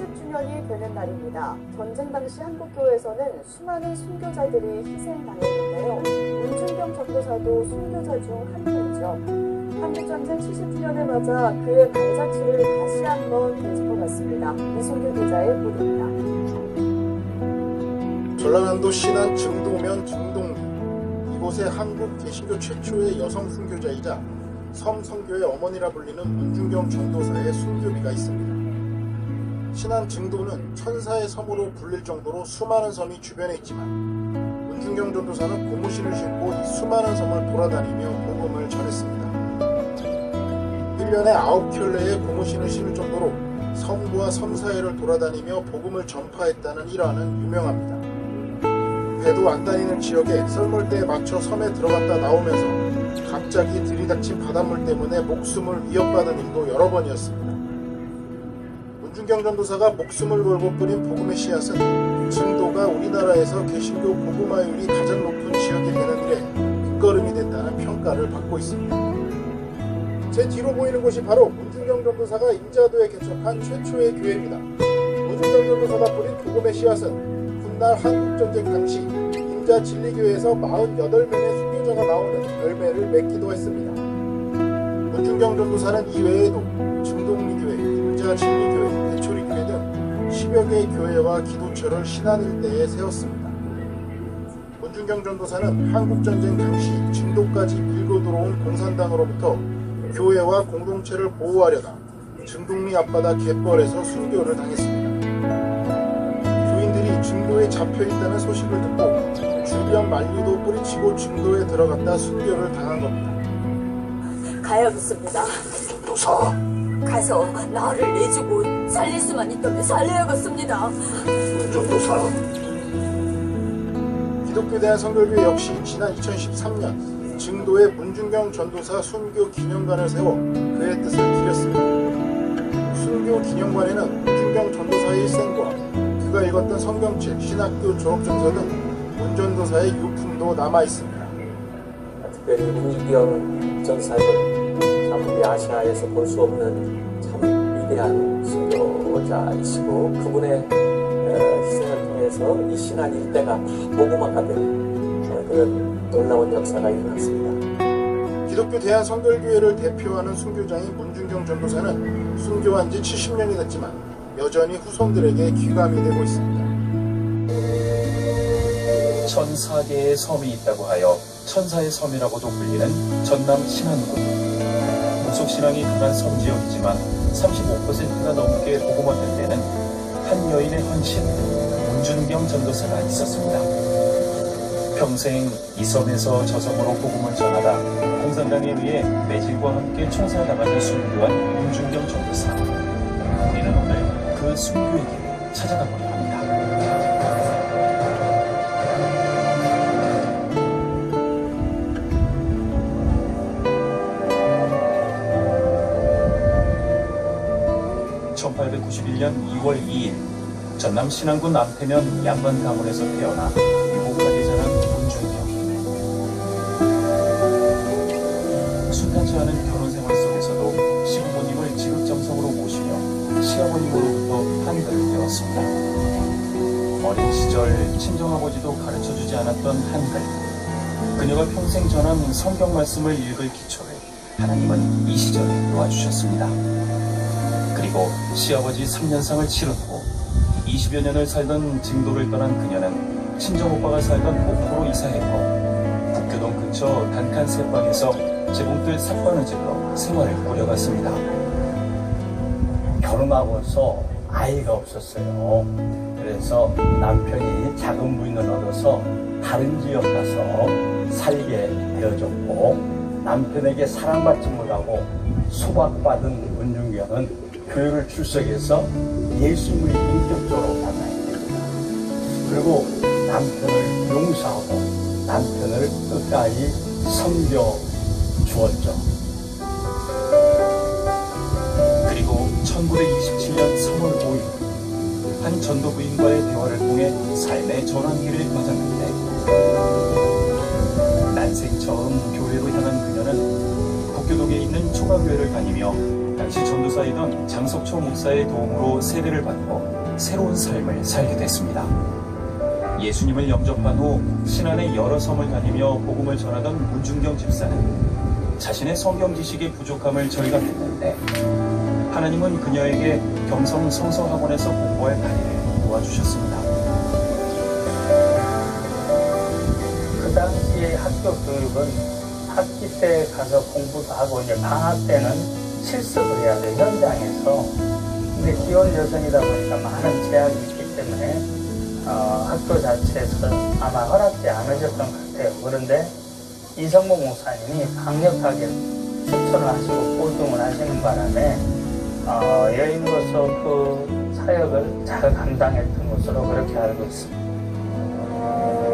70주년이 되는 날입니다. 전쟁 당시 한국교회에서는 수많은 순교자들이 희생당했는데요. 문준경 전도사도 순교자 중 한 명이죠. 한국전쟁 70주년을 맞아 그의 발자취를 다시 한번 되짚어봤습니다. 이순규 기자의 보도입니다. 전라남도 신안 증도면 증동리, 이곳에 한국 개신교 최초의 여성 순교자이자 섬선교의 어머니라 불리는 문준경 전도사의 순교비가 있습니다. 신안 증도는 천사의 섬으로 불릴 정도로 수많은 섬이 주변에 있지만 문준경 전도사는 고무신을 신고 이 수많은 섬을 돌아다니며 복음을 전했습니다. 1년에 9켤레의 고무신을 신을 정도로 섬과 섬 사이를 돌아다니며 복음을 전파했다는 일화는 유명합니다. 배도 안 다니는 지역에 썰물대에 맞춰 섬에 들어갔다 나오면서 갑자기 들이닥친 바닷물 때문에 목숨을 위협받은 일도 여러 번이었습니다. 문준경 전도사가 목숨을 걸고 뿌린 복음의 씨앗은 증도가 우리나라에서 개신교 복음화율이 가장 높은 지역이 되는 일에 밑거름이 된다는 평가를 받고 있습니다. 제 뒤로 보이는 곳이 바로 문준경 전도사가 임자도에 개척한 최초의 교회입니다. 문준경 전도사가 뿌린 복음의 씨앗은 훗날 한국전쟁 당시 임자 진리교회에서 48명의 순교자가 나오는 열매를 맺기도 했습니다. 문준경 전도사는 이외에도 증동리교회, 임자 진리교회, 대초리교회 등 10여 개의 교회와 기도처를 신안 일대에 세웠습니다. 문준경 전도사는 한국전쟁 당시 증도까지 밀고 들어온 공산당으로부터 교회와 공동체를 보호하려다 증동리 앞바다 갯벌에서 순교를 당했습니다. 교인들이 증도에 잡혀있다는 소식을 듣고 주변 만류도 뿌리치고 증도에 들어갔다 순교를 당한 겁니다. 가야겠습니다. 전도사, 가서 나를 내주고 살릴 수만 있다면 살려야겠습니다. 전도사. 기독교대한 선결교회 역시 지난 2013년 증도에 문준경 전도사 순교 기념관을 세워 그의 뜻을 기렸습니다. 순교 기념관에는 문준경 전도사의 일생과 그가 읽었던 성경책, 신학교 졸업증서 등 문 전도사의 유품도 남아있습니다. 특별히 문준경 전사는 참 우리 아시아에서 볼 수 없는 참 위대한 순교자이시고 그분의 희생을 통해서 이 신안 일대가 다 복음화가 되는 그런 놀라운 역사가 일어났습니다. 기독교 대한선결교회를 대표하는 순교자인 문준경 전도사는 순교한 지 70년이 됐지만 여전히 후손들에게 귀감이 되고 있습니다. 1004개의 섬이 있다고 하여 천사의 섬이라고도 불리는 전남 신안군. 무속신앙이 강한 섬지역이지만 35%가 넘게 복음화된 데는 한 여인의 헌신, 문준경 전도사가 있었습니다. 평생 이 섬에서 저 섬으로 복음을 전하다 공산당에 의해 매질과 함께 총살당하는 순교한 문준경 전도사. 우리는 오늘 그 순교의 길을 찾아가보려 합니다. (1891년 2월 2일) 전남 신안군 남태면 양반 가문에서 태어나 유복하게 자란 문준경. 순탄치 않은 결혼 생활 속에서도 시부모님을 지극정성으로 모시며 시어머님으로부터 한글을 배웠습니다. 어린 시절 친정아버지도 가르쳐주지 않았던 한글. 그녀가 평생 전한 성경 말씀을 읽을 기초를 하나님은 이 시절에 놓아주셨습니다. 그리고 시아버지 3년상을 치른 후 20여 년을 살던 증도를 떠난 그녀는 친정오빠가 살던 목포로 이사했고 북교동 근처 단칸 새방에서 재봉틀 삭바늘 집으로 생활을 꾸려갔습니다. 결혼하고서 아이가 없었어요. 그래서 남편이 작은 부인을 얻어서 다른 지역 가서 살게 되어줬고 남편에게 사랑받지 못하고 소박받은 문준경은 교회를 출석해서 예수님을 인격적으로 만나야 됩니다. 그리고 남편을 용서하고 남편을 끝까지 섬겨 주었죠. 그리고 1927년 3월 5일 한 전도 부인과의 대화를 통해 삶의 전환기를 맞았는데 난생 처음 교회로 향한 그녀는 북교동에 있는 초가교회를 다니며 당시 전도사이던 장석초 목사의 도움으로 세례를 받고 새로운 삶을 살게 됐습니다. 예수님을 영접한 후 신안의 여러 섬을 다니며 복음을 전하던 문중경 집사는 자신의 성경 지식의 부족함을 절감했는데 하나님은 그녀에게 경성 성서학원에서 공부할 관리를 도와주셨습니다. 그 당시에 학교 교육은 학기 때 가서 공부도 하고 이제 방학 때는 실습을 해야 돼요, 현장에서. 근데 기혼 여성이다 보니까 많은 제약이 있기 때문에 학교 자체에서 아마 허락지 않으셨던 것 같아요. 그런데 이성모 목사님이 강력하게 추천을 하시고 보증을 하시는 바람에 여인으로서 그 사역을 잘 감당했던 것으로 그렇게 알고 있습니다.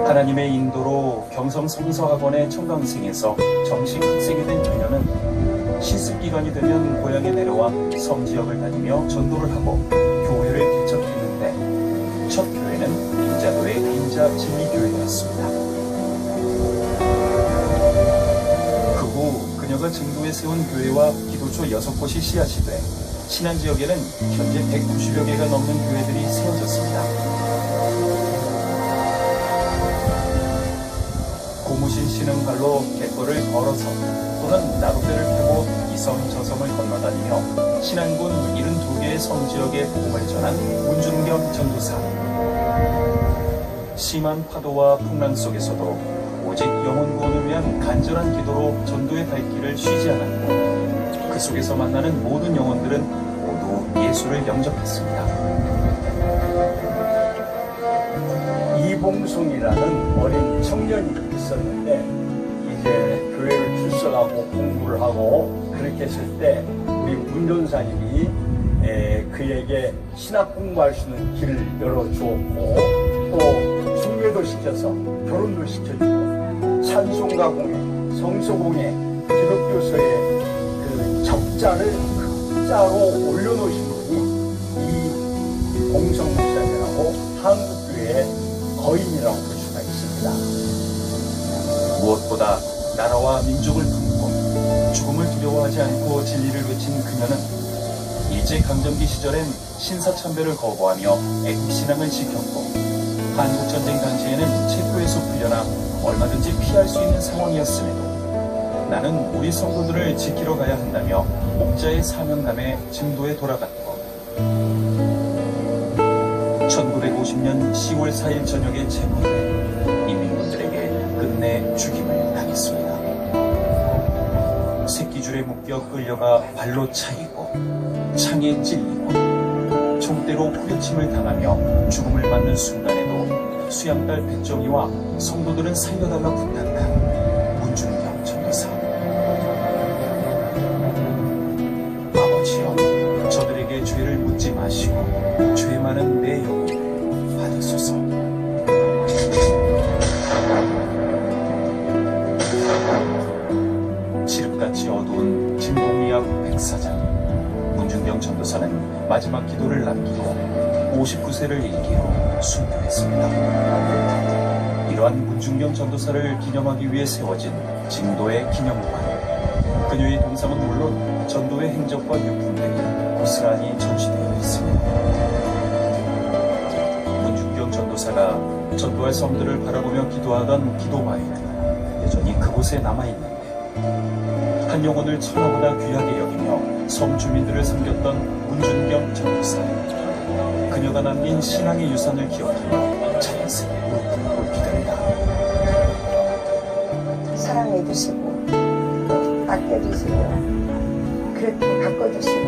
하나님의 인도로 경성 성서학원의 청강생에서 정식 학생이 된 그녀는 실습기간이 되면 고향에 내려와 섬 지역을 다니며 전도를 하고 교회를 개척했는데 첫 교회는 인자도의 인자진리교회였습니다. 그 후 그녀가 증도에 세운 교회와 기도처 6곳이 씨앗이 돼 신안 지역에는 현재 190여 개가 넘는 교회들이 세워졌습니다. 고무신 신은 발로 갯벌을 걸어서 또는 나룻배를 타고 이 섬 저 섬을 건너다니며 신안군 72개의 섬 지역에 복음을 전한 문중경 전도사. 심한 파도와 풍랑 속에서도 오직 영혼 구원을 위한 간절한 기도로 전도의 발길을 쉬지 않았고 그 속에서 만나는 모든 영혼들은 모두 예수를 영접했습니다. 이봉송이라는 어린 청년이 있었는데 이제 교회를 출석하고 공부를 하고 그렇게 했을 때 우리 문전사님이 그에게 신학 공부할 수 있는 길을 열어주었고 또 중매도 시켜서 결혼도 시켜주고 찬송가공예, 성서공예, 기독교서의 그 적자를 흑자로 올려놓으신 분이 이 봉성 목사님이라고 한국교회의 거인이라고 볼 수가 있습니다. 무엇보다 나라와 민족을 품고 죽음을 두려워하지 않고 진리를 외친 그녀는 일제강점기 시절엔 신사참배를 거부하며 애국신앙을 지켰고 한국전쟁 당시에는 체포에서 풀려나 얼마든지 피할 수 있는 상황이었음에도 나는 우리 성도들을 지키러 가야 한다며 목자의 사명감에 증도에 돌아갔고 1950년 10월 4일 저녁에 체포돼 인민군들에게 끝내 죽임을 당했습니다. 새끼줄에 묶여 끌려가 발로 차이고 창에 찔리고 총대로 후려침을 당하며 죽음을 맞는 순간에도 수양딸 백정희와 성도들은 살려달라 부탁한 문중경 전도사. 아버지여, 저들에게 죄를 묻지 마시고 죄 많은 내 영혼을 받으소서. 칠흑같이 어두운 진동리학 백사장. 문중경 전도사는 마지막 기도를 남기고 59세를 일기로 순교했습니다. 이러한 문중경 전도사를 기념하기 위해 세워진 진도의 기념관. 그녀의 동상은 물론 전도의 행적과 유품들이 고스란히 전시되어 있습니다. 문중경 전도사가 전도할 섬들을 바라보며 기도하던 기도바위는 여전히 그곳에 남아있는데 한 영혼을 천하보다 귀하게 여기며 섬 주민들을 섬겼던 문중경 전도사. 그녀가 남긴 신앙의 유산을 기억하며 자연스레 무릎을 꿇게 됩니다. 사랑해 주시고 아껴주시고 그렇게 바꿔주시고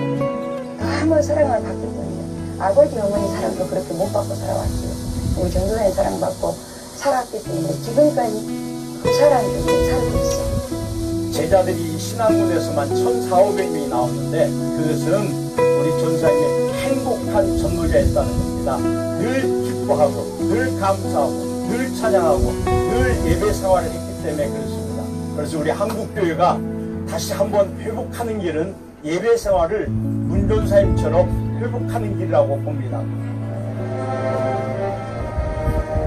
너무 사랑을 받거든요. 아버지 어머니 사랑도 그렇게 못 받고 살아왔어요. 우리 전도사의 사랑받고 살았기 때문에 지금까지 그 사랑이 살고 있어요. 제자들이 신앙문에서만 1,400명이 나왔는데 그것은 우리 전사님의 행복한 전도자였다는 겁니다. 늘 기뻐하고 늘 감사하고 늘 찬양하고 늘 예배 생활을 했기 때문에 그렇습니다. 그래서 우리 한국교회가 다시 한번 회복하는 길은 예배 생활을 문전사님처럼 회복하는 길이라고 봅니다.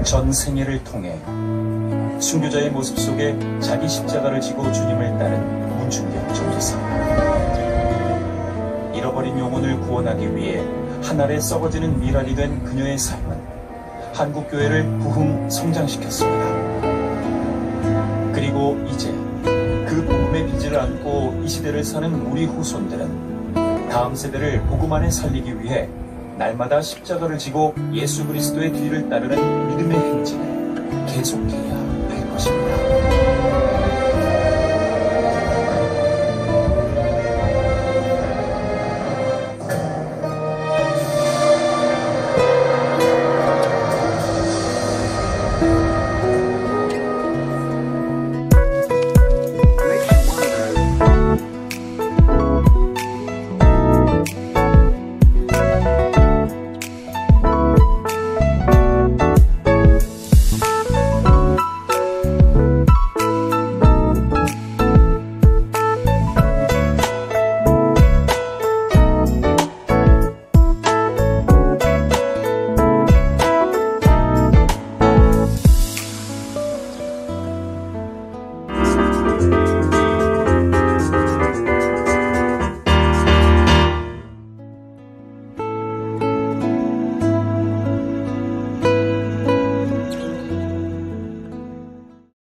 전 생애를 통해 순교자의 모습 속에 자기 십자가를 지고 주님을 따른 문중경 전도사. 이런 잃어버린 영혼을 구원하기 위해 하늘에 썩어지는 미랄이 된 그녀의 삶은 한국교회를 부흥 성장시켰습니다. 그리고 이제 그 복음의 빚을 안고 이 시대를 사는 우리 후손들은 다음 세대를 복음 안에 살리기 위해 날마다 십자가를 지고 예수 그리스도의 뒤를 따르는 믿음의 행진을 계속해야